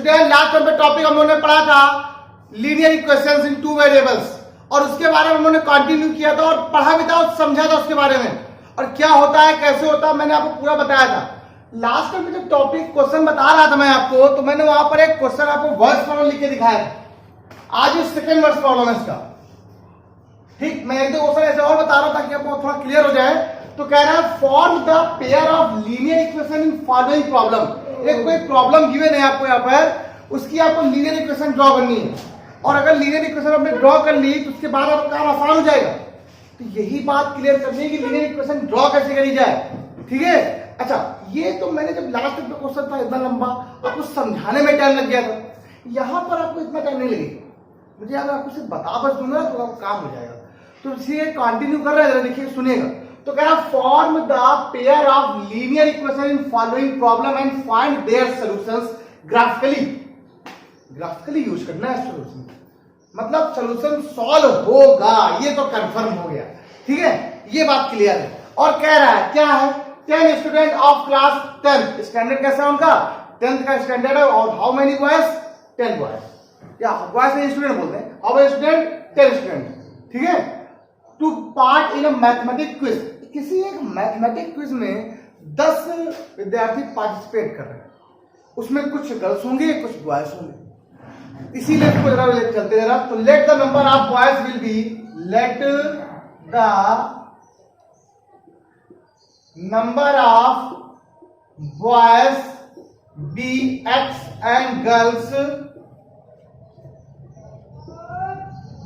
Student last time पे topic हम लोगों ने पढ़ा था लीनियर इक्वेशंस इन टू वेरिएबल्स और उसके बारे में हम लोगों ने कंटिन्यू किया था और पढ़ा भी था और समझा था उसके बारे में और क्या होता है कैसे होता है मैंने आपको पूरा बताया था। लास्ट टाइम जब टॉपिक क्वेश्चन बता रहा था मैं आपको तो मैंने वहां पर एक क्वेश्चन आपको वर्स प्रॉब्लम लिख के दिखाया था। आज ये सेकंड वर्स प्रॉब्लम है इसका। ठीक, मैं एक दो क्वेश्चन ऐसे और बता रहा हूं ताकि आपको थोड़ा क्लियर हो जाए। तो कह रहा है form the pair of linear equation in following problem. एक कोई प्रॉब्लम गिवन है आपको यहाँ पर, उसकी आपको लीनियर इक्वेशन ड्रॉ करनी है और अगर लीनियर इक्वेशन आपने ड्रॉ कर ली तो उसके बाद आपका काम आसान हो जाएगा। तो यही बात क्लियर करनी है कि लीनियर इक्वेशन ड्रॉ कैसे करी जाए। ठीक है, अच्छा ये तो मैंने जब लास्ट में क्वेश्चन था इतना लंबा आपको समझाने में टाइम लग गया था, यहां पर आपको इतना टाइम नहीं लगेगा। मुझे अगर आपको सिर्फ बता बस दूंगा तो आपका काम हो जाएगा। तो इसलिए कंटिन्यू कर रहे हैं, देखिए सुनिएगा। तो कह रहा form the pair of linear equation in following problem and find their solutions graphically. Graphically use करना है सॉल्यूशन, मतलब सॉल्यूशन सॉल्व होगा, ये तो कंफर्म हो गया। ठीक है, ये बात क्लियर है। और कह रहा है क्या है 10 स्टूडेंट ऑफ क्लास 10। स्टैंडर्ड कैसा है उनका 10th का स्टैंडर्ड है और हाउ मेनी बॉयज 10 बॉयज या बॉयज से स्टूडेंट बोलते हैं। How many student 10 student. ठीक है, took part in a mathematic quiz. किसी एक मैथमेटिक क्विज में 10 विद्यार्थी पार्टिसिपेट कर रहे हैं, उसमें कुछ गर्ल्स होंगे कुछ बॉयज होंगे। इसीलिए इसको जरा चलते जरा। तो let the number of boys will be, let the number of boys be x and girls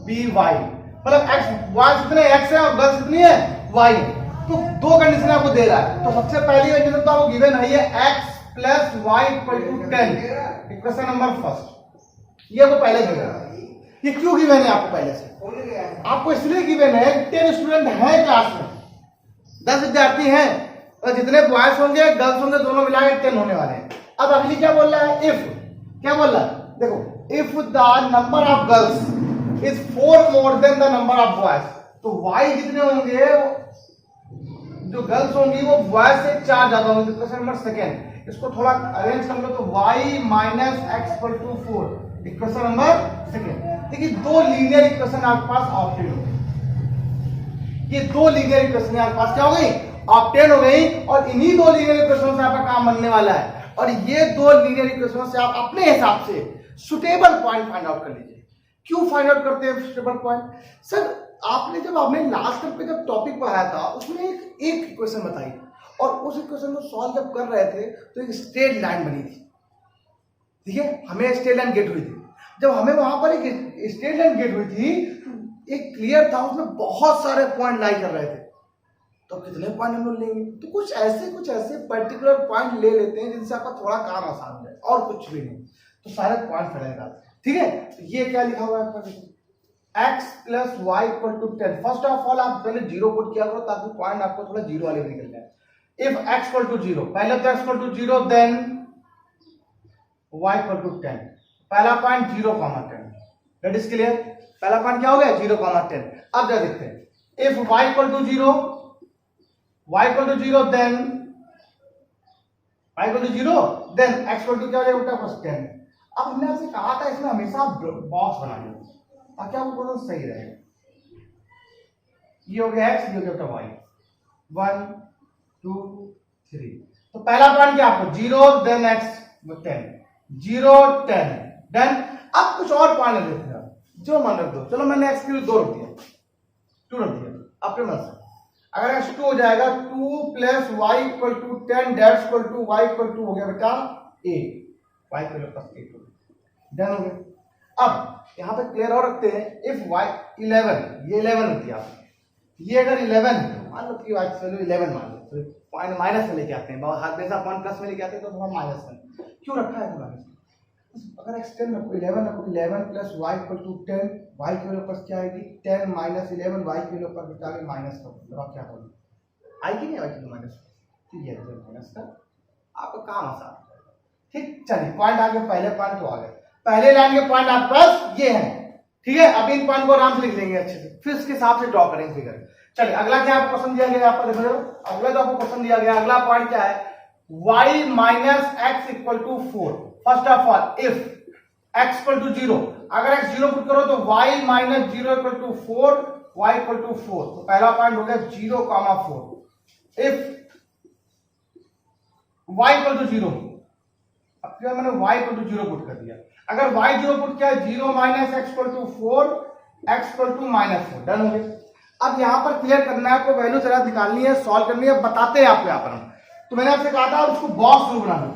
be y. मतलब एक्स बॉयज कितने एक्स है और गर्ल्स कितनी है वाई है। तो दो कंडीशन आपको दे रहा है। तो सबसे पहली कंडीशन तो आपको गिवन है ये x plus y equal to 10। Equation number first ये तो पहले गिवन है। ये क्यों गिवन है आपको पहले से? आपको इसलिए गिवन है 10 स्टूडेंट हैं क्लास में, 10 विद्यार्थी हैं और जितने बॉयज होंगे गर्ल्स होंगे दोनों मिला के 10 होने वाले हैं। अब अगली क्या बोल रहा है इफ, क्या बोल रहा है देखो, if the number of girls is 4 more than the number of boys. तो वाई जितने होंगे जो गर्ल्स होंगी वो बॉयज से 4 ज्यादा होंगे। क्वेश्चन नंबर सेकंड इसको थोड़ा अरेंज कर लो तो y minus x equal to 4। Equation number second. देखिए दो लीनियर इक्वेशन आपके पास ऑब्टेन हो गई। ये दो लीनियर इक्वेशन आपके पास क्या हो गई ऑब्टेन हो गई और इन्हीं दो लीनियर इक्वेशन से आपका काम बनने वाला है। और ये दो लीनियर इक्वेशन से आप अपने हिसाब से सुटेबल पॉइंट फाइंड आउट कर लीजिए। क्यों फाइंड आउट करते हैं सुटेबल पॉइंट? सर आपने जब आपने लास्ट टाइम पे जब टॉपिक पढ़ाया था उसमें एक इक्वेशन बताई और उस इक्वेशन को सॉल्व जब कर रहे थे तो एक स्ट्रेट लाइन बनी थी। ठीक है, हमें स्ट्रेट लाइन गेट हुई थी। जब हमें वहां पर एक स्ट्रेट लाइन गेट हुई थी एक क्लियर था, उसमें बहुत सारे पॉइंट लाई कर रहे थे। तो कितने पॉइंट हम लोग लेंगे? तो कुछ ऐसे पर्टिकुलर पॉइंट ले लेते हैं जिनसे आपका थोड़ा काम आसान हो जाए और कुछ भी नहीं। तो सारे पॉइंट फैलेगा। ठीक है, तो ये क्या लिखा हुआ है आपका x plus y equal to 10। First of all आप पहले जीरो पुट किया करो ताकि पॉइंट आपको थोड़ा जीरो वाले निकल जाए। इफ x इक्वल टू 0, पहले तो x equal to 0 then y equal to 10। पहला पॉइंट 0,10। That is clear. पहला पॉइंट क्या हो गया 0,10। अब क्या देखते हैं if y equal to 0, y equal to 0 then y equal to 0 then x equal to क्या हो जाएगा बेटा प्लस 10। अब हमने आपसे कहा था इसमें हमेशा बॉक्स बना लो ताकि आपको क्वेश्चन सही रहेगा। ये हो गया x, ये हो गया y। 1 2 3। तो पहला पॉइंट क्या आपको 0 देन x 10, 0 10 देन। अब कुछ और पॉइंट लेते हैं जो मान रख दो। चलो मैंने x की 2 रख दिया, 2 रख दिया अपने मन से। अगर x 2 हो जाएगा 2 plus y equal to 10 dash equal to y equal to हो गया बेटा 8। y इक्वल प्लस 8 हो गया, डन हो गया। अब यहां पे क्लियर और रखते हैं इफ y 11, ये 11 होती है आपकी, ये अगर 11 मान लो कि y की वैल्यू 11 मान लो तो पॉइंट माइनस में लेके आते हैं। हमेशा पॉइंट प्लस में लेके आते हैं तो थोड़ा माइनस में क्यों रखा है माइनस? अगर x 10 रखो 11 रखो 11 plus y equal to 10, y की वैल्यू प्लस क्या आएगी 10 माइनस 11, y की वैल्यू पर बेटा माइनस का मतलब क्या होगा i की नहीं y की माइनस। ठीक है, माइनस का आपका काम आसान हो जाएगा। ठीक, चलिए पॉइंट आ गए, पहले पॉइंट तो आ गए। पहले लाइन के पॉइंट आपके पास ये हैं। ठीक है, अब इन पॉइंट को आराम से लिख लेंगे अच्छे से, फिर इसके हिसाब से ड्रॉ करेंगे फिगर। चलिए अगला क्या आपको क्वेश्चन दिया गया आपको देखो, अगला जो आपको क्वेश्चन दिया गया अगला पॉइंट क्या है y minus x equal to 4। First of all if x equal to 0, अगर x 0 पुट करो तो y minus 0 equal to 4, y equal to 4। तो पहला पॉइंट हो गया 0, 4। इफ y इक्वल टू 0, अब क्या मैंने y इक्वल टू 0 पुट कर दिया। अगर y 0 पुट किया 0 minus x equal to 4, x equal to -4, done हो गया। अब यहां पर क्लियर करना है, आपको वैल्यू जरा निकालनी है, सॉल्व करनी है, बताते हैं आपको यहां पर हम। तो मैंने आपसे कहा था उसको बॉक्स में बनाना,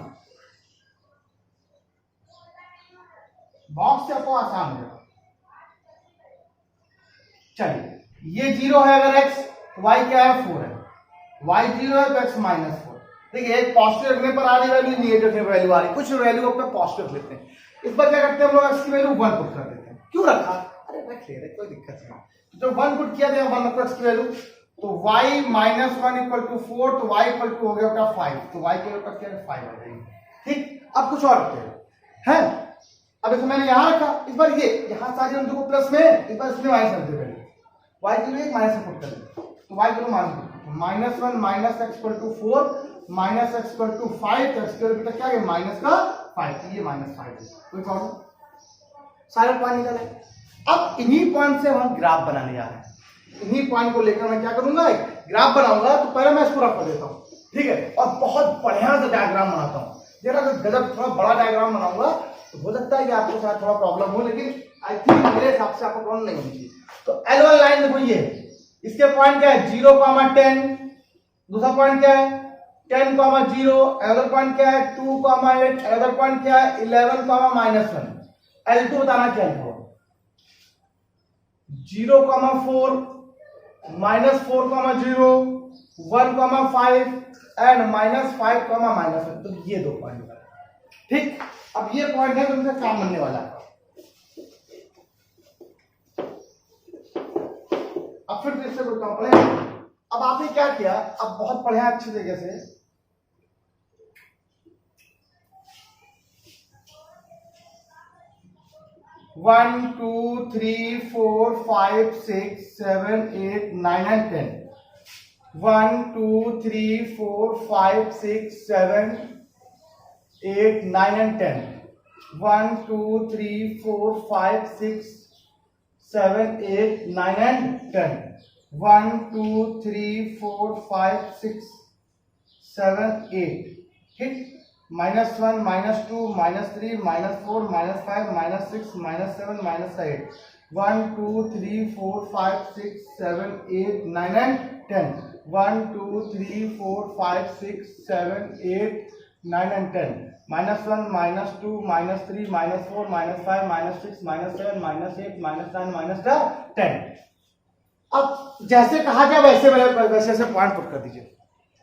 बॉक्स से आपको आसान है। चलिए ये 0 है अगर x, y क्या है 4 है, y 0 है तो x -4। देखिए एक पॉजिटिव रखने पर आ रही वैल्यू, नेगेटिव वैल्यू आ रही, कुछ वैल्यू अपना पॉजिटिव रख लेते हैं। इस बार क्या करते हैं हम लोग, x की वैल्यू 1 पुट कर देते हैं। क्यों रखा, अरे रख ले रहे, कोई दिक्कत नहीं। तो जब 1 पुट किया तो 1 रखो x की वैल्यू, तो y -1 इक्वल टू 4, तो y इक्वल टू हो गया उसका 5, तो y के ऊपर क्या 5 आ जाएगी। ठीक, अब कुछ और रखते हैं। अब इसमें मैंने यहां रखा, इस बार ये यहां सारी हम देखो प्लस में, इस बार इसमें माइनस कर देंगे, y की वैल्यू माइनस से पुट कर देंगे, तो y को minus -1 minus x equal to 4 minus x equal to 5, तो x की वैल्यू क्या है माइनस का 5, तो ये -5 है। कोई प्रॉब्लम, सारे पॉइंट निकल आए। अब इन्हीं पॉइंट से हम ग्राफ बनाने जा रहे हैं। इन्हीं पॉइंट को लेकर मैं क्या करूंगा, ग्राफ बनाऊंगा। तो पहले मैं इसको रख कर देता हूं, ठीक है, और बहुत बढ़िया सा डायग्राम बनाता हूं। जरा गजब थोड़ा बड़ा डायग्राम बनाऊंगा, तो हो सकता है कि आपको शायद थोड़ा प्रॉब्लम हो, लेकिन आई थिंक मेरे हिसाब से आपको प्रॉब्लम नहीं होगी। तो L1 लाइन देखो, ये इसके पॉइंट क्या है 0, 10, दूसरा पॉइंट क्या है 10, 0, अदर पॉइंट क्या है 2, 8, अदर पॉइंट क्या है 11, -1। L2 बताना क्या है 0, 4, -4, 0, 1, 5 एंड -5, -1। तो ये दो पॉइंट है, ठीक। अब ये पॉइंट है, तुमसे काम बनने वाला है। अब फिर इससे बोलता हूं पहले, अब आपने क्या किया, अब बहुत बढ़िया अच्छी तरीके से वन, 2, 3, 4, 5, 6, 7, 8, 9 and 10। 1, 2, 3, 4, 5, 6, 7, 8, 9 and 10। 1, 2, 3, 4, 5, 6, 7, 8, 9 and 10। 1, 2, 3, 4, 5, 6, 7, 8, ठीक। -1, -2, -3, -4, -5, -6, -7, -8। 1, 2, 3, 4, 5, 6, 7, 8, 9 and 10। 1, 2, 3, 4, 5, 6, 7, 8, 9 and 10। -1, -2, -3, -4, -5, -6, -7, -8, -9, -10। अब जैसे कहा गया वैसे वैसे पॉइंट पुट कर दीजिए।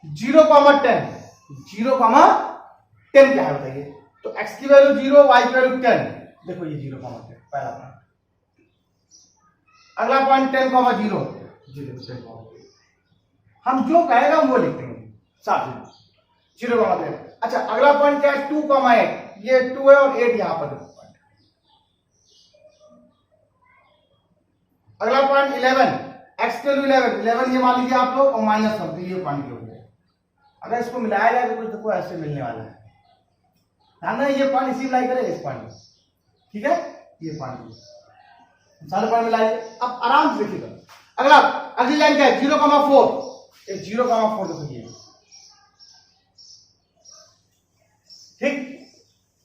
0, 10, 0, 10 क्या है बताइए। तो x की वैल्यू 0, y की वैल्यू 10। देखो ये 0, 10 पहला पॉइंट। अगला पॉइंट 10, 0, 10। हम जो कहेगा हम वो लिख देंगे साथ में, 0, 10। अच्छा अगला पॉइंट क्या है 2, 8। ये 2 है और 8 यहां पर पॉइंट। अगला पॉइंट 11, x की वैल्यू 11 ये मान लीजिए आप लोग, और -1, तो ये पॉइंट हो गया। अगर इसको मिलाया जाए तो कुछ देखो ऐसे मिलने वाला है ना, ये पॉइंट इसी मिलाई करेगा इस पॉइंट, ठीक है, ये पॉइंट सारे पॉइंट मिलाइए। अब आराम से देखिएगा। अगला अगली लाइन क्या है 0, 4। 0, 4 देखो ये, ठीक।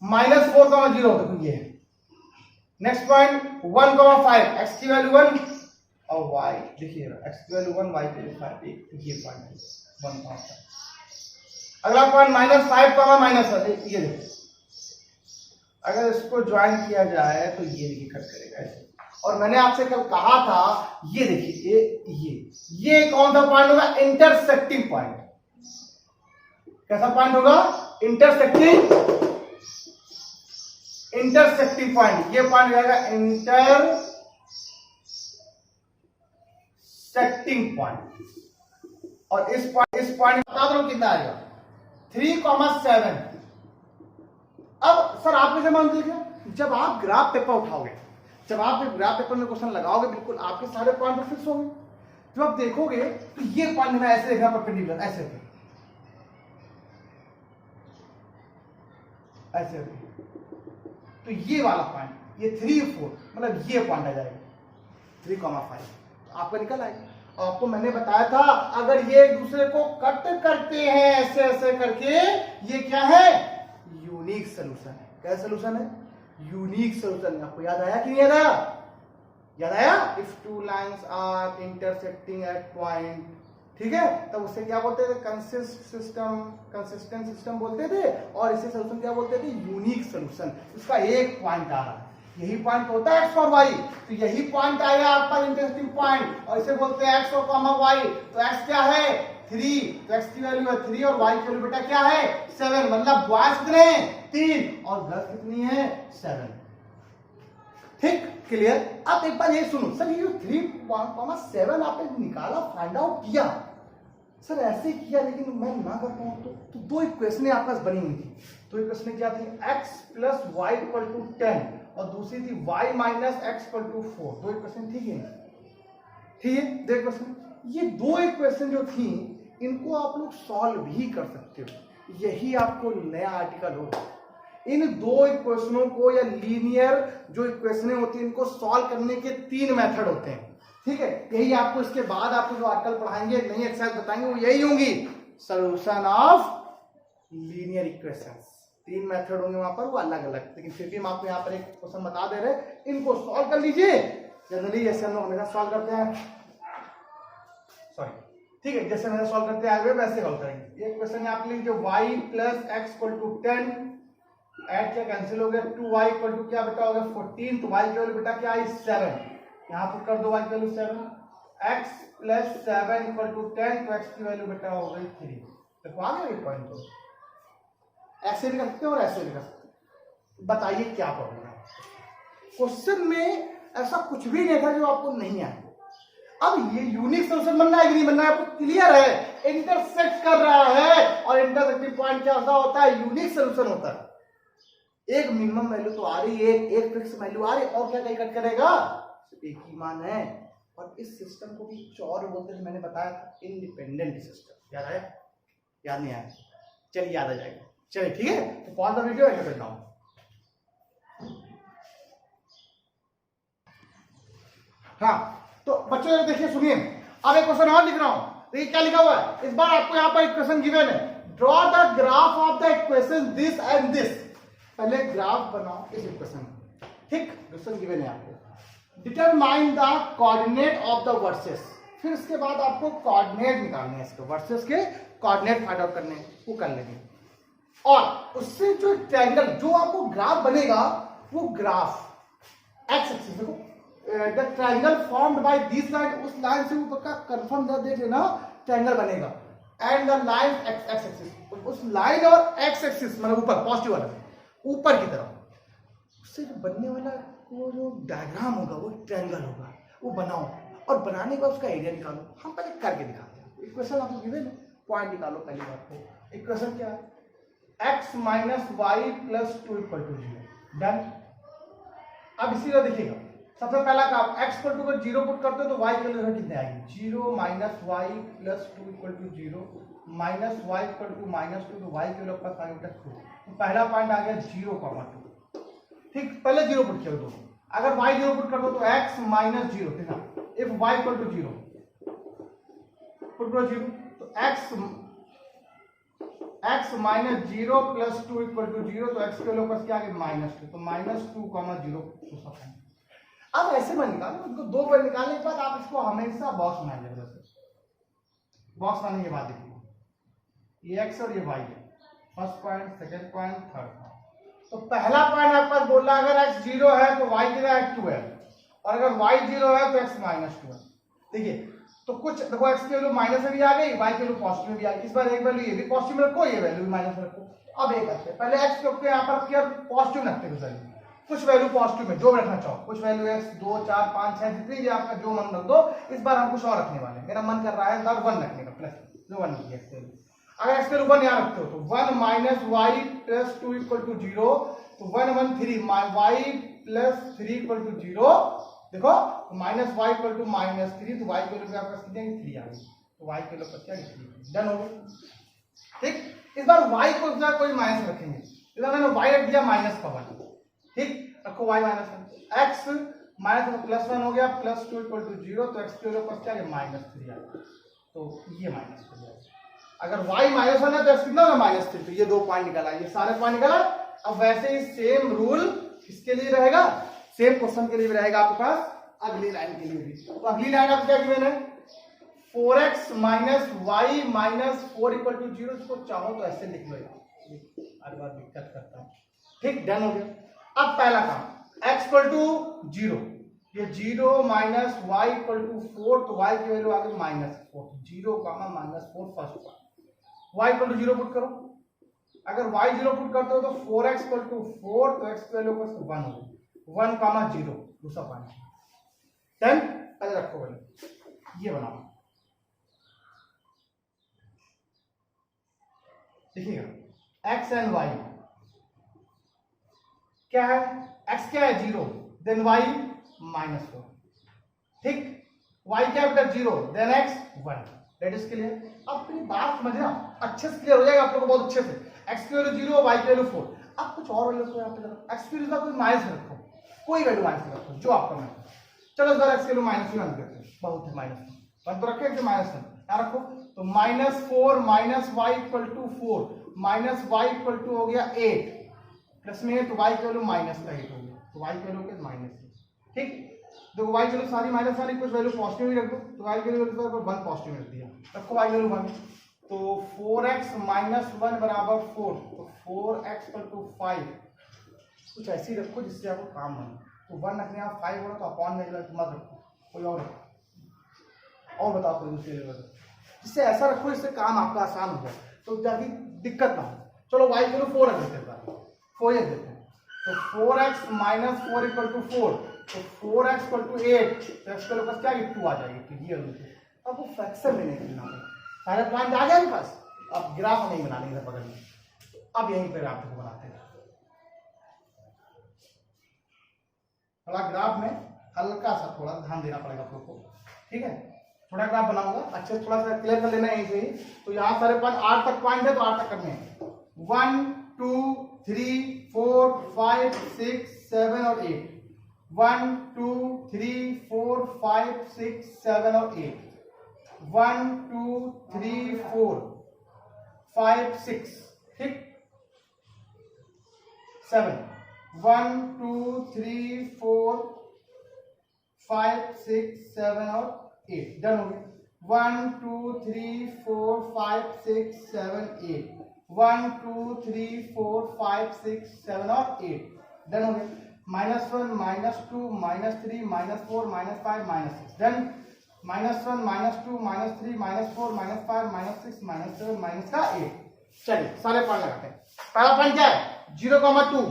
-4, 0 देखो ये। Next point 1, 5। x की वैल्यू 1 और y देखिए, x की वैल्यू 1, y की वैल्यू 5, ये पॉइंट है 1, 5। अगला पॉइंट -5, -1। ये देखिए, अगर इसको ज्वाइन किया जाए तो ये देखिए कट करेगा ऐसे। और मैंने आपसे कल kहा था, ये देखिए ये कौन सा पॉइंट होगा, इंटरसेक्टिंग पॉइंट। कैसा पॉइंट होगा, इंटरसेक्टिंग पॉइंट। ये पॉइंट रहेगा इंटरसेक्टिंग पॉइंट। और इस पॉइंट बता दो कितना आएगा 3, 7। अब सर आप कैसे मान लीजिए, जब आप ग्राफ पेपर उठाओगे, जब आप ग्राफ पेपर में क्वेश्चन लगाओगे, बिल्कुल आपके सारे पॉइंट फिक्स होंगे। जब आप देखोगे तो ये पॉइंट में ऐसे देखना परपेंडिकुलर, ऐसे तो ये वाला पॉइंट, ये 3 4 मतलब ये पॉइंट आ जाएगा 3,5, तो आपका निकल आएगा। आपको मैंने बताया था अगर ये एक दूसरे को कट करते हैं ऐसे ऐसे करके, ये क्या है, यूनिक सोल्यूशन है। क्या सोल्यूशन है, यूनिक सोल्यूशन। आपको याद आया कि नहीं याद आया, याद आया, if two lines are intersecting at point, ठीक है, तब उससे क्या बोलते थे, कंसिस्टेंट सिस्टम बोलते थे, और इसे सोल्यूशन क्या बोलते थे, यूनिक सोल्यूशन। उसका एक पॉइंट आ रहा है, यही पॉइंट होता है एक्स और वाई, तो यही पॉइंट आया आपका इंटरेस्टिंग पॉइंट, और इसे बोलते हैं एक्स और कॉमा वाई। तो एक्स क्या है 3, तो एक्स की वैल्यू है 3 और वाई की वैल्यू बेटा क्या है 7, मतलब बॉयज कितने हैं 3 और गर्ल्स कितनी है 7। ठीक, क्लियर। अब एक बार ये सुनो सर, ये 3,7 आपने निकाला, फाइंड आउट किया, सर ऐसे किया लेकिन मैं ना कर पाऊं तो दो इक्वेशन आपके पास बनी हुई थी। दो इक्वेशन क्या थी, x plus y equal to 10 और दूसरी थी y minus x equal to 4। दो इक्वेशन ठीक है, ठीक है, दो इक्वेशन। ये दो इक्वेशन जो थी इनको आप लोग सॉल्व भी कर सकते हो, यही आपको नया आर्टिकल हो। इन दो इक्वेशनों को या लीनियर जो इक्वेशनें होती हैं इनको सॉल्व करने के 3 मेथड होते हैं, ठीक है। यही आपको इसके बाद आपको जो आर्टिकल पढ़ाएंगे, नई एक्सरसाइज बताएंगे, वो यही होंगी, solution of linear equations. 3 method होंगे वहां पर, वो अलग अलग, लेकिन फिर भी हम आपको यहाँ पर एक क्वेश्चन बता दे रहे हैं, इनको सॉल्व कर लीजिए। जनरली जैसे हम लोग हमेशा सॉल्व करते हैं, सॉरी, ठीक है, जैसे हमेशा सॉल्व करते हैं वैसे सॉल्व करेंगे। ये क्वेश्चन यहाँ पे लिखिए y plus x equal to 10, add क्या कैंसिल हो गया, 2y इक्वल टू क्या बेटा हो गया 14, तो y की वैल्यू बेटा क्या आई 7, यहाँ पर कर दो y की value 7, x plus 7 equal to 10, तो x की वैल्यू बेटा हो गई 3। देखो आ गया ये पॉइंट, तो ऐसे भी कर सकते हो और ऐसे भी कर सकते हो। बताइए क्या प्रॉब्लम है, क्वेश्चन में ऐसा कुछ भी नहीं था जो आपको नहीं आया। अब ये यूनिक सोल्यूशन बनना है कि नहीं बनना है आपको क्लियर है, इंटरसेक्ट कर रहा है, और इंटरसेक्टिंग पॉइंट क्या होता है, यूनिक सोल्यूशन होता है। एक मिनिमम वैल्यू तो आ रही है, एक फिक्स वैल्यू आ रही है, और क्या कहीं कट करेगा, एक ही मान है। और इस सिस्टम को भी चौर बोलते हैं, मैंने बताया था इंडिपेंडेंट सिस्टम। याद आया, याद नहीं आया, चलिए याद आ जाएगा, चलिए ठीक है। तो पॉज द वीडियो एंड करता हूं। हाँ तो बच्चों देखिए सुनिए, अब एक क्वेश्चन और लिख रहा हूं, देखिए क्या लिखा हुआ है। इस बार आपको यहां पर इक्वेशन गिवन है, draw the graph of the equation this and this. पहले ग्राफ बनाओ इस इक्वेशन का, ठीक, क्वेश्चन गिवन है आपको। Determine the coordinate of the versus, फिर इसके बाद आपको कोऑर्डिनेट निकालने हैं, इसके वर्सेस के कोऑर्डिनेट फाइंड आउट करने हैं, वो कर लेंगे। और उससे जो ट्रायंगल जो आपको ग्राफ बनेगा, वो ग्राफ एक्स एक्सिस, देखो the triangle formed by this line, उस लाइन से ऊपर का कंफर्म देख लेना ट्रायंगल बनेगा, and the line x axis, उस लाइन और एक्स एक्सिस मतलब ऊपर पॉजिटिव वाला ऊपर की तरफ, उससे जो बनने वाला वो जो डायग्राम होगा वो ट्रायंगल होगा, वो बनाओ, और बनाने के बाद उसका एरिया निकालो। हम पहले करके दिखाते हैं। इक्वेशन आपको गिवन है, पॉइंट निकालो पहली बात तो। इक्वेशन क्या है, x minus y plus 2 equal to 0, done. अब इसी तरह देखिएगा, सबसे पहला काम x इक्वल टू को 0 पुट करते हो तो y की वैल्यू कितनी आएगी, 0 minus y plus 2 equal to 0, minus y equal to minus 2, तो y की वैल्यू प्लस आएगी 2। तो पहला पॉइंट आ गया 0,2, ठीक, पहले 0 पुट किया दो। अगर y 0 पुट कर दो तो x माइनस 0, ठीक है, if y equal to 0 put करो 0, तो x minus 0 plus 2 equal to 0, तो x के वैल्यू प्लस क्या आ गया -2, तो -2,0। अब ऐसे में निकालो, इनको दो बार निकालने के बाद आप इसको हमेशा बॉक्स बनाइए। बॉक्स बनाने के बाद देखिए ये x और ये y है, first point, second point, third point. तो पहला पॉइंट आपके पास बोल रहा है अगर x 0 है तो y कितना है 2 है, और अगर y 0 है तो x -2 है। देखिए तो कुछ देखो x की वैल्यू माइनस में भी आ गई, y की वैल्यू पॉजिटिव में भी आ गई। इस बार एक वैल्यू ये भी पॉजिटिव में रखो, ये वैल्यू भी माइनस में रखो। अब एक करते हैं, पहले x को यहाँ पर रखिए पॉजिटिव रखते हैं, कुछ वैल्यू पॉजिटिव में जो भी रखना चाहो, कुछ वैल्यू x 2 4 5 6 जितनी भी आपका जो मन रख दो। इस बार हम कुछ और रखने वाले हैं, मेरा मन कर रहा है 1 रखने का, प्लस जो 1 की x। अगर x के 1 यहाँ रखते हो तो 1 minus y plus 2 equal to 0, तो 1 1 3 वाई प्लस 3 इक्वल टू 0। देखो माइनस वाई इक्वल टू -3, तो वाई की वैल्यू आपका कितनी 3 आ गई, तो वाई की वैल्यू क्या 3, डन हो गया। ठीक, इस बार वाई को कोई माइनस रखेंगे, इस बार मैंने वाई रख दिया -1, ठीक, रखो y minus one, x minus plus one हो गया, plus two equal to zero, तो एक्स के ऊपर क्या है माइनस थ्री आ गया, तो ये माइनस थ्री आ गया। अगर y माइनस वन है तो एक्स कितना होगा माइनस थ्री, तो ये दो पॉइंट निकला, ये सारे पॉइंट निकला। अब वैसे ही सेम रूल किसके लिए रहेगा, सेम क्वेश्चन के लिए भी रहेगा आपके पास अगली लाइन के लिए भी। तो अगली लाइन आपको क्या गिवन है, 4x minus y minus 4 equal to zero, इसको चाहो तो ऐसे लिख लो यार, हर बार दिक्कत करता हूं। ठीक, डन हो गया। अब पहला काम x इक्वल टू जीरो, ये zero minus y equal to 4, तो y की वैल्यू आ गई minus 4, zero comma minus 4 first part, y equal to zero put करो, अगर y जीरो पुट करते हो तो 4x इक्वल टू 4, तो x की वैल्यू 1 होगी, 1 कामा जीरो दूसरा पॉइंट। देन पहले रखो वैल्यू, ये बनाओ, देखिएगा x एंड y क्या है, x क्या है जीरो, देन y माइनस 4, ठीक, y क्या है बेटा zero, then x 1, that is clear. अब अपनी बात समझना अच्छे से क्लियर हो जाएगा आप लोगों को बहुत अच्छे से, x की वैल्यू जीरो, y की वैल्यू 4, अब कुछ और वैल्यू यहाँ पे रखो, x की वैल्यू का कोई माइनस रखो, कोई वैल्यू माइनस रखो जो आपका मन, चलो इस बार x की वैल्यू माइनस 1 करते हैं, बहुत है माइनस 1 तो रखे कि माइनस 1 यहाँ रखो, तो minus 4 minus y equal to 4, minus y equal to हो गया 8, प्लस में तो y की वैल्यू माइनस का 8 हो गया, तो y की वैल्यू क्या माइनस, ठीक, देखो y की वैल्यू सारी माइनस वाली, कुछ वैल्यू पॉजिटिव ही रख दो, तो y की वैल्यू 1 पॉजिटिव रख दिया, रखो y की वैल्यू 1, तो 4x माइनस 1 बराबर 4, तो 4x इक्वल टू 5, कुछ ऐसी रखो जिससे आपको काम बने, तो 1 रखने आप 5 हो तो अपॉन में मत रखो, कोई और रखो, और बताओ कोई दूसरी जिससे ऐसा रखो जिससे काम आपका आसान हो जाए, तो जाके दिक्कत ना हो। चलो y की वैल्यू 4 रख देते हैं, 4 रख देते हैं, तो 4x माइनस 4 इक्वल टू 4, तो 4x इक्वल टू 8, तो x का क्या 2 आ जाएगी, तो ये अब वो फ्रैक्शन लेने के लिए सारे पॉइंट आ गया आपके पास, अब ग्राफ नहीं बनाने इधर बगल में, अब यहीं पे ग्राफ को बनाते हैं, थोड़ा ग्राफ में हल्का सा थोड़ा ध्यान देना पड़ेगा आप लोग को, ठीक है, थोड़ा ग्राफ बनाऊंगा अच्छे से, थोड़ा सा क्लियर कर लेना है यहीं से ही। तो यहाँ सारे पॉइंट 8 तक पॉइंट है, तो 8 तक करने हैं, 1 2 3 4 5 6 7 और 8, 1 2 3 4 5 6 7 और 8, 1 2 3 4 5 6, ठीक, 7, 1 2 3 4 5 6 7 और 8, डन हो गया, 1 2 3 4 5 6 7 8, 1 2 3 4 5 6 7 और 8, डन हो गया, -1 -2 -3 -4 -5 -6, डन, -1 -2 -3 -4 -5 -6 -7 माइनस का 8। चलिए सारे पॉइंट लगाते हैं, पहला पॉइंट क्या है 0,2,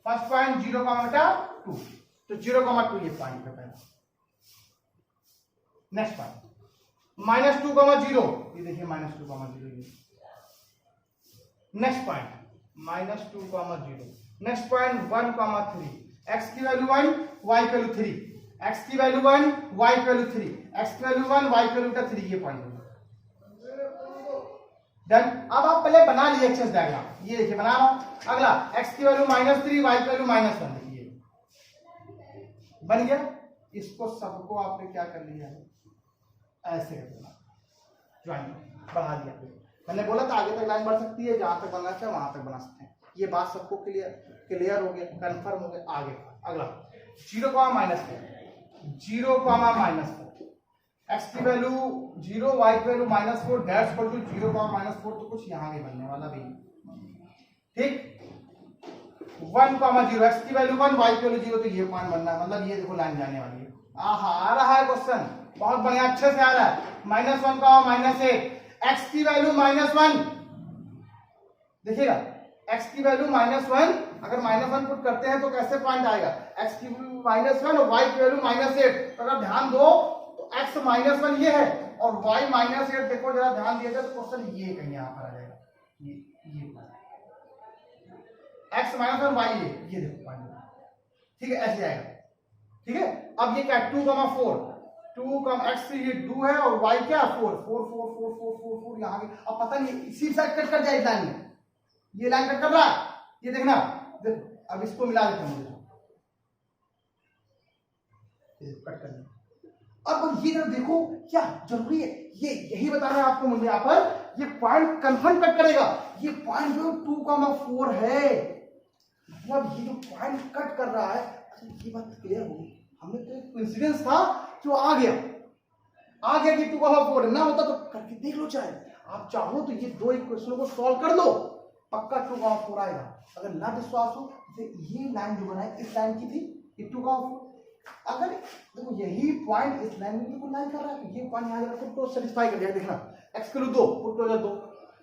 फर्स्ट पॉइंट 0,2, तो 0,2 ये पॉइंट है पहला। नेक्स्ट पॉइंट -2,0, ये देखिए -2,0 ये next point -2,0, next point 1,3, x की वैल्यू 1 y की वैल्यू 3, x की वैल्यू 1 y की वैल्यू 3, x की वैल्यू 1 y की वैल्यू 3, ये पॉइंट डन। अब आप पहले बना लिए एक्सेस डायग्राम, ये देखिए बना रहा हूं, अगला x की वैल्यू -3 y की वैल्यू -1, देखिए बन गया, इसको सबको आपने क्या कर लिया है ऐसे कर देना, ज्वाइन बढ़ा दिया, मैंने बोला था आगे तक लाइन बढ़ सकती है, जहां तक बनना चाहिए वहां तक बना सकते हैं, ये बात सबको क्लियर हो गया, कंफर्म हो गया। आगे अगला 0, x की वैल्यू 0 y की वैल्यू -4 डैश इक्वल टू 0, -4, तो कुछ यहाँ भी बनने वाला भी, ठीक, 1,0, x की वैल्यू 1 y की वैल्यू 0, तो ये पॉइंट बनना है, मतलब ये देखो लाइन जाने वाली है, आ रहा है क्वेश्चन, बहुत बढ़िया अच्छे से आ रहा है, -1, -8, x की वैल्यू -1, देखिएगा x की वैल्यू -1, अगर -1 पुट करते हैं तो कैसे पॉइंट आएगा, x की वैल्यू -1 और y की वैल्यू -8, तो अगर ध्यान दो तो x -1 ये है और y -8, देखो जरा ध्यान दिया जाए तो क्वेश्चन ये कहीं यहाँ पर आ जाएगा, ये x -1 y, ये देखो पॉइंट, ठीक है, ऐसे आएगा, ठीक है। अब ये क्या 2,4, 2 x ये 2 है और y क्या 4, 4 4 4 4 4 4 यहाँ, अब पता नहीं इसी साइड कट कर जाए लाइन में, ये लाइन कट कर रहा है, ये देखना, देखो अब इसको मिला देते हैं, कट कर। अब ये जरा देखो क्या जरूरी है, ये यही बताना है आपको मुझे यहाँ पर, ये पॉइंट कंफर्म कट करेगा। ये पॉइंट जो 2,4 है, मतलब ये जो पॉइंट कट कर रहा है। अच्छा ये बात क्लियर होगी, हमें तो एक कोइंसिडेंस था जो आ गया कि 2,4 है, ना होता तो करके देख लो, चाहे आप चाहो तो ये दो इक्वेशनों को सॉल्व कर लो, पक्का 2,4 आएगा। अगर ना विश्वास हो, ये लाइन जो बनाई इस लाइन की थी, ये 2,4, अगर देखो यही पॉइंट इस लाइन में तो लाइन कर रहा है, तो ये पॉइंट यहाँ तो सेटिस्फाई कर दिया। देखना x वैल्यू 2 पुट हो जाए 2,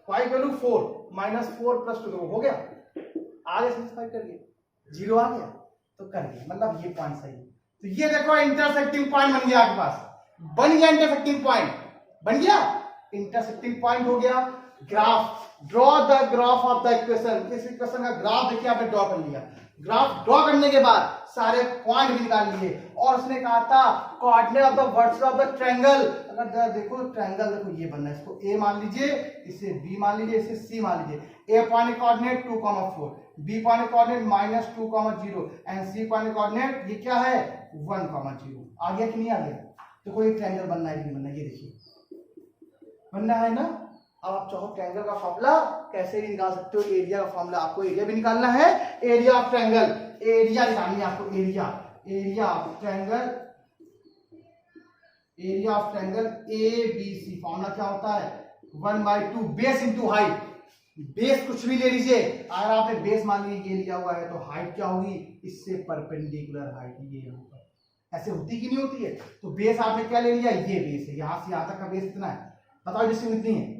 y वैल्यू 4 -4 + 2 हो गया, आगे सेटिस्फाई कर दिया, 0 आ गया तो कर दिया, मतलब ये पॉइंट सही है। तो ये देखो इंटरसेक्टिंग पॉइंट बन गया आपके पास, बन गया इंटरसेक्टिंग पॉइंट, बन गया इंटरसेक्टिंग पॉइंट हो गया। Graph, draw the graph of the equation, इस इक्वेशन का ग्राफ देखिए आपने ड्रॉ कर लिया। ग्राफ ड्रॉ करने के बाद सारे पॉइंट भी निकाल लिए, और उसने कहा था coordinate of the vertices of the triangle. अगर देखो ट्रायंगल देखो ये बनना है, इसको ए मान लीजिए, इसे बी मान लीजिए, इसे सी मान लीजिए। A point coordinate 2,4, B point coordinate -2,0 and C point coordinate ये क्या है 1,0। आ गया कि नहीं आ गया? देखो ये ट्रायंगल बनना है कि नहीं बनना है, ये देखिए बनना है ना। अब आप चाहो ट्रायंगल का फॉर्मूला कैसे भी निकाल सकते हो, एरिया का फॉर्मूला, आपको एरिया भी निकालना है, एरिया ऑफ ट्रायंगल, एरिया निकालनी है आपको, area of triangle, area of triangle ABC। Formula क्या होता है 1/2 बेस इंटू हाइट। बेस कुछ भी ले लीजिए, अगर आपने बेस मान लीजिए ये लिया हुआ है तो हाइट क्या होगी, इससे परपेंडिकुलर हाइट, ये यहाँ पर ऐसे होती कि नहीं होती है। तो बेस आपने क्या ले लिया, ये बेस है, यहां से यहां तक का बेस कितना है बताओ, डिस्टेंस कितनी है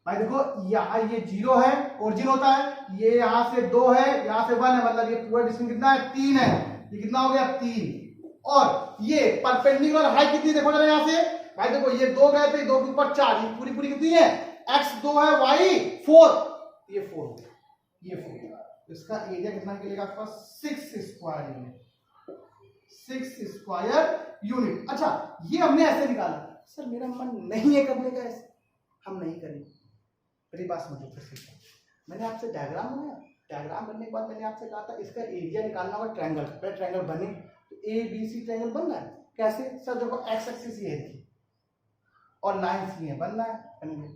भाई। देखो यहाँ ये 0 है, ओरिजिन होता है, ये यहाँ से 2 है, यहाँ से 1 है, मतलब ये पूरा डिस्टेंस कितना है 3 है, ये कितना हो गया 3। और ये परपेंडिकुलर हाइट कितनी देखो जरा यहाँ से भाई, देखो ये 2 गए थे, 2 के ऊपर 4, ये पूरी कितनी है, x 2 है, y 4, ये 4 हो गया, ये 4। इसका एरिया कितना निकलेगा आपके पास 6 स्क्वायर यूनिट, 6 स्क्वायर यूनिट। अच्छा ये हमने ऐसे निकाला, सर मेरा मन नहीं है करने का, ऐसे हम नहीं करेंगे, मेरी बात समझो। मैंने आपसे डायग्राम बनाया, डायग्राम बनने के बाद मैंने आपसे कहा था इसका एरिया निकालना होगा ट्रायंगल, पहले ट्रायंगल बने तो ABC ट्रायंगल बनना है। कैसे सर, देखो x एक्सिस ये है और लाइन सी है, बनना है, बन गया।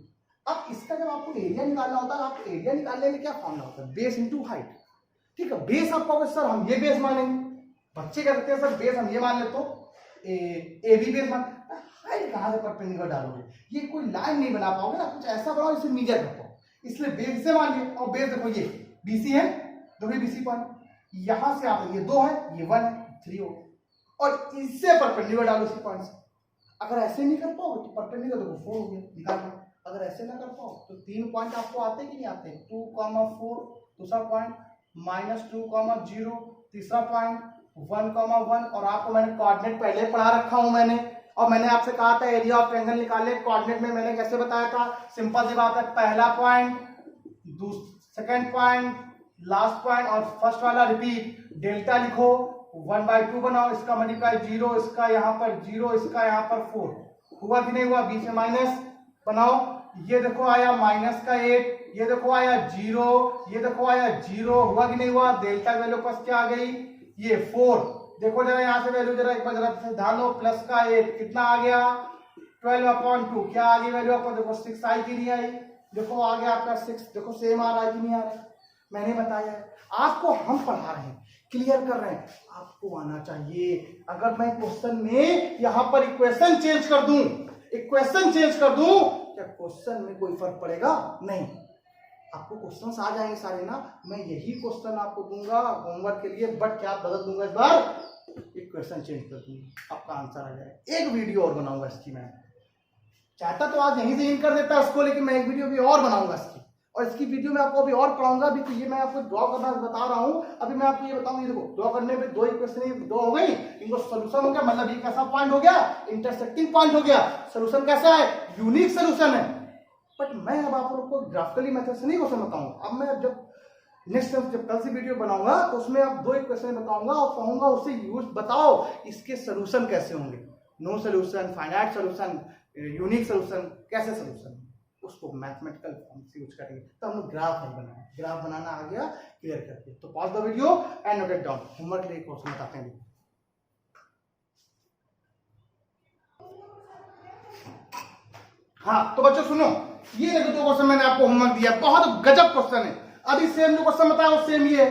अब इसका जब आपको एरिया निकालना होता है, आपको एरिया निकालने में क्या फॉर्मूला होता है, बेस इंटू हाइट। ठीक है, बेस आप कहोगे सर हम ये बेस मानेंगे, बच्चे क्या करते हैं सर बेस हम ये मान ले तो AB बेस मान, हाइट कहां से परपेंडिकुलर डालोगे, ये कोई लाइन नहीं बना पाओगे ना, कुछ ऐसा बनाओ जिससे मीडिया कर पाओ, इसलिए बेस से मान लिया। और बेस देखो ये BC है, देखो ये BC पॉइंट, यहां से आप ये 2 है, ये 1 है, 3 हो, और इससे परपेंडिकुलर डालो इसी पॉइंट से। अगर ऐसे नहीं कर पाओ तो परपेंडिकुलर देखो 4 हो गया, निकाल लो। अगर ऐसे ना कर पाओ तो 3 पॉइंट आपको आते कि नहीं आते, 2,4 दूसरा पॉइंट, -2,0 तीसरा पॉइंट, 1,1। और आपको मैंने कोऑर्डिनेट पहले पढ़ा रखा हूं मैंने, और मैंने आपसे कहा था एरिया ऑफ ट्रायंगल निकाले, कोऑर्डिनेट में मैंने कैसे बताया था, सिंपल सी बात है, पहला point, second point, last point और फर्स्ट वाला रिपीट, डेल्टा लिखो, 1/2 बनाओ, इसका मल्टीप्लाई 0, इसका यहाँ पर 0, इसका यहाँ पर 4, हुआ कि नहीं हुआ, बीच में माइनस बनाओ, ये देखो आया -8, ये देखो आया 0, ये देखो आया 0, हुआ कि नहीं हुआ, डेल्टा वैल्यू पास क्या आ गई, ये 4। देखो जरा यहाँ से वैल्यू जरा एक बार जरा ध्यान दो, प्लस का 8 कितना आ गया 12/2, क्या आ गई वैल्यू आपको, देखो 6 आई कि नहीं आई, देखो आ गया आपका 6, देखो सेम आ रहा है कि नहीं आ रहा है, मैंने बताया है आपको, हम पढ़ा रहे हैं, क्लियर कर रहे हैं, आपको आना चाहिए। अगर मैं क्वेश्चन में यहाँ पर इक्वेशन चेंज कर दूं, क्या क्वेश्चन में कोई फर्क पड़ेगा, नहीं, आपको क्वेश्चंस आ जाएंगे सारे ना, मैं यही क्वेश्चन आपको दूंगा होमवर्क के लिए, बट क्या बदल दूंगा इस बार, एक क्वेश्चन चेंज कर दूंगा, आपका आंसर आ जाएगा। एक वीडियो और बनाऊंगा इसकी, मैं चाहता तो आज यहीं से इन कर देता उसको, लेकिन मैं एक वीडियो भी और बनाऊंगा इसकी, और इसकी वीडियो में आपको अभी और पढ़ाऊंगा भी। तो ये मैं आपको ड्रॉ करना बता रहा हूं, अभी मैं आपको ये बताऊं, ये देखो ड्रॉ करने में 2 इक्वेशन 2 हो गई, इनको सोल्यूशन हो गया, मतलब ये कैसा पॉइंट हो गया, इंटरसेक्टिंग पॉइंट हो गया। सोल्यूशन कैसा है, यूनिक सोल्यूशन है। बट मैं अब आप लोग को ग्राफिकली मेथड से नहीं क्वेश्चन बताऊंगा, अब मैं जब नेक्स्ट जब कल से वीडियो बनाऊंगा तो उसमें आप 2 इक्वेशन बताऊंगा और कहूंगा उससे यूज बताओ इसके सोल्यूशन कैसे होंगे, no solution, finite solution, unique solution, कैसे सोल्यूशन, उसको मैथमेटिकल फॉर्म से यूज करेंगे। तो हम लोग ग्राफ नहीं बनाए, ग्राफ बनाना आ गया क्लियर करके। तो pause the video and note it down. Homework के लिए क्वेश्चन बताते हैं। हाँ तो बच्चों सुनो, ये देखो दो क्वेश्चन मैंने आपको होमवर्क दिया, बहुत गजब क्वेश्चन है। अभी सेम जो क्वेश्चन बताया वो सेम ही है,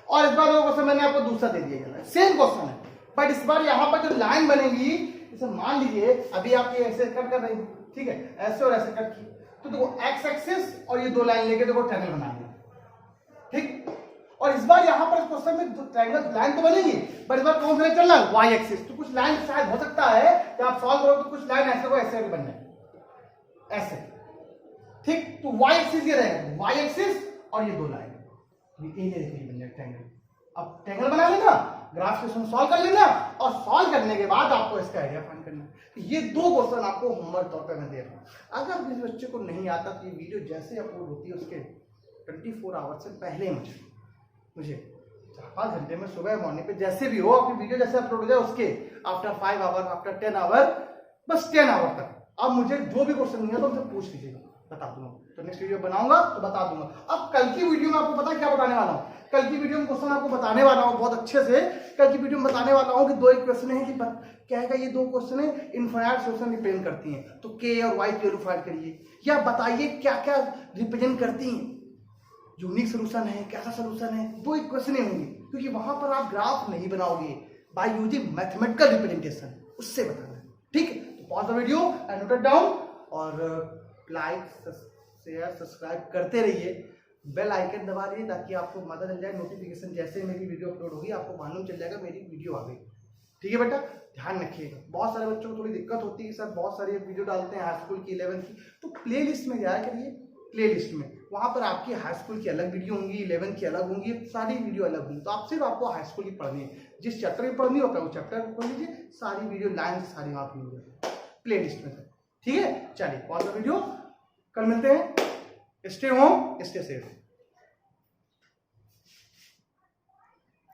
और इस बार वो क्वेश्चन मैंने आपको दूसरा दे दिया, सेम क्वेश्चन है, बट इस बार यहाँ पर जो लाइन बनेगी, जैसे मान लीजिए अभी आप ये ऐसे कट कर रही हैं, ठीक है, ऐसे और ऐसे कट की, तो देखो एक्स एक्सिस और ये दो लाइन लेके देखो ट्रायंगल बना लिया, ठीक। और इस बार यहाँ पर क्वेश्चन में जो ट्रायंगल लाइन तो बनेगी, बट इस बार कौन सा चलना है, वाई एक्सिस। तो कुछ लाइन शायद हो सकता है कि आप सॉल्व करो तो कुछ लाइन ऐसे को ऐसे बन जाए, ऐसे, ठीक। तो वाई एक्सिस ये रहेगा, वाई एक्सिस और ये दो लाइन, ये बन जाए ट्रायंगल। अब ट्रायंगल बना लेना, ग्राफ से सॉल्व कर लेना, और सॉल्व करने के बाद आपको इसका आइडिया फाइंड करना है। तो ये दो क्वेश्चन आपको होमवर्क तौर पे मैं दे रहा हूं। अगर किसी बच्चे को नहीं आता तो ये वीडियो जैसे अपलोड होती है उसके 24 आवर्स से पहले मुझे 5 घंटे में सुबह मॉर्निंग पे जैसे भी हो आपकी वीडियो जैसे अपलोड हो जाए उसके आफ्टर 5 आवर, आफ्टर 10 आवर, बस 10 आवर तक अब मुझे जो भी क्वेश्चन नहीं है तो मुझसे पूछ लीजिएगा, बता दूंगा। तो नेक्स्ट वीडियो बनाऊंगा तो बता दूंगा। अब कल की वीडियो में आपको पता है क्या बताने वाला हूँ, कल की वीडियो में क्वेश्चन आपको बताने वाला हूँ बहुत अच्छे से। कल की वीडियो में बताने वाला हूँ कि दो एक क्वेश्चन है कि क्या है, ये दो क्वेश्चन है इनफाइनाइट सोल्यूशन रिप्रेजेंट करती हैं, तो के और वाई की फाइंड करिए, या बताइए क्या क्या रिप्रेजेंट करती हैं, यूनिक सोल्यूशन है, कैसा सोल्यूशन है, दो एक क्वेश्चन होंगे, क्योंकि वहां पर आप ग्राफ नहीं बनाओगे, बाय यूजिंग मैथमेटिकल रिप्रेजेंटेशन, उससे बताना है, ठीक है। तो pause the video and note it down, और लाइक शेयर सब्सक्राइब करते रहिए, बेल आइकन दबा दीजिए ताकि आपको मदद मिल जाए, नोटिफिकेशन जैसे मेरी वीडियो अपलोड होगी आपको मालूम चल जाएगा मेरी वीडियो आ गई, ठीक है बेटा, ध्यान रखिएगा। बहुत सारे बच्चों को थोड़ी दिक्कत होती है सर, बहुत सारी वीडियो डालते हैं हाई स्कूल की 11th की, तो प्ले लिस्ट में जाया करिए, प्ले लिस्ट में वहां पर आपकी हाई स्कूल की अलग वीडियो होंगी, 11th की अलग होंगी, सारी वीडियो अलग होंगी। तो आप सिर्फ आपको हाई स्कूल की पढ़नी है, जिस चैप्टर की पढ़नी होता है वो चैप्टर पढ़ लीजिए, सारी वीडियो लाइन सारी वहां पर प्ले लिस्ट में, ठीक है। चलिए पॉज द वीडियो, कल मिलते हैं, स्टे होम स्टे सेफ।